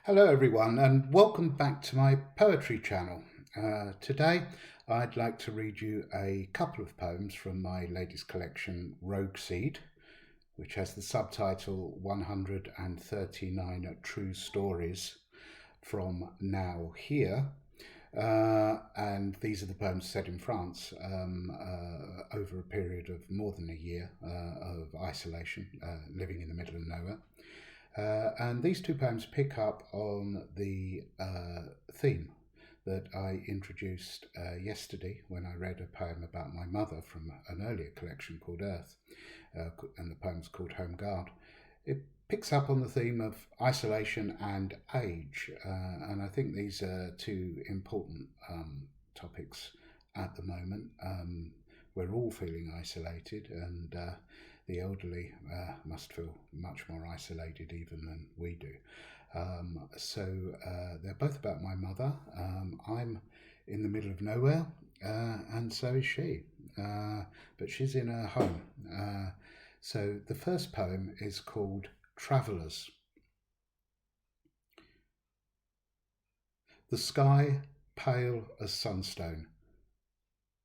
Hello everyone and welcome back to my poetry channel. Today I'd like to read you a couple of poems from my latest collection, Rogue Seed, which has the subtitle 139 True Stories from Now Here. And these are the poems set in France over a period of more than a year of isolation, living in the middle of nowhere. And these two poems pick up on the theme that I introduced yesterday when I read a poem about my mother from an earlier collection called Earth, and the poem's called Home Guard. It picks up on the theme of isolation and age, and I think these are two important topics at the moment. We're all feeling isolated, and the elderly must feel much more isolated even than we do. So they're both about my mother. I'm in the middle of nowhere, and so is she, but she's in her home. So the first poem is called Travellers. The sky pale as sunstone,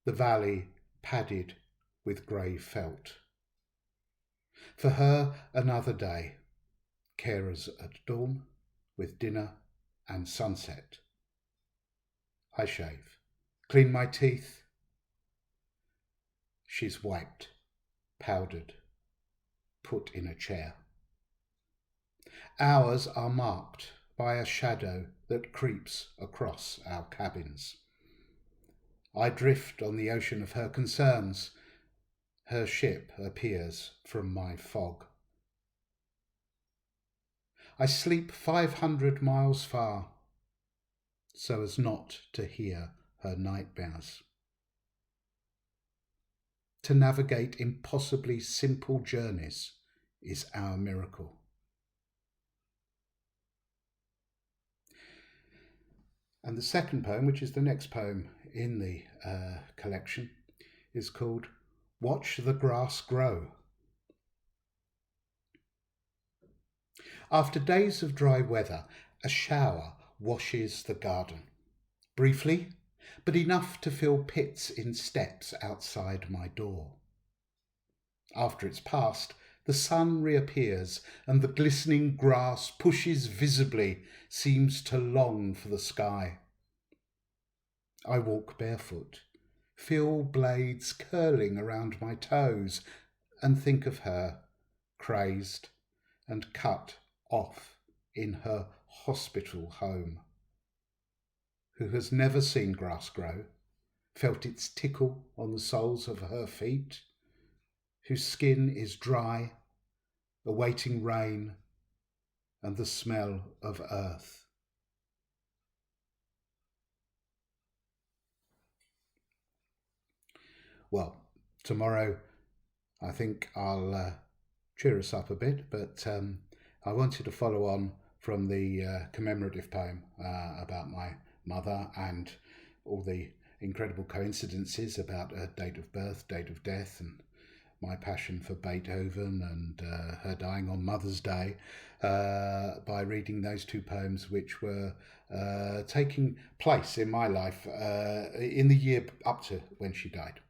the valley padded with grey felt. For her another day, carers at dawn, with dinner and sunset. I shave, clean my teeth. She's wiped, powdered, put in a chair. Hours are marked by a shadow that creeps across our cabins. I drift on the ocean of her concerns. Her ship appears from my fog. I sleep 500 miles far, so as not to hear her nightmares. To navigate impossibly simple journeys is our miracle. And the second poem, which is the next poem in the collection, is called Watch the Grass Grow. After days of dry weather, a shower washes the garden. Briefly, but enough to fill pits in steps outside my door. After it's passed, the sun reappears and the glistening grass pushes visibly, seems to long for the sky. I walk barefoot, feel blades curling around my toes, and think of her, crazed and cut off in her hospital home, who has never seen grass grow, felt its tickle on the soles of her feet, whose skin is dry, awaiting rain and the smell of earth. Well, tomorrow I think I'll cheer us up a bit, but I wanted to follow on from the commemorative poem about my mother and all the incredible coincidences about her date of birth, date of death, and my passion for Beethoven and her dying on Mother's Day by reading those two poems which were taking place in my life in the year up to when she died.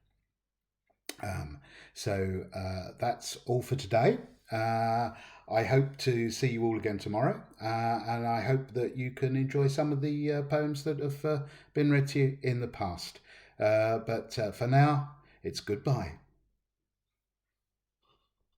So that's all for today. I hope to see you all again tomorrow, and I hope that you can enjoy some of the poems that have been read to you in the past. But for now, it's goodbye.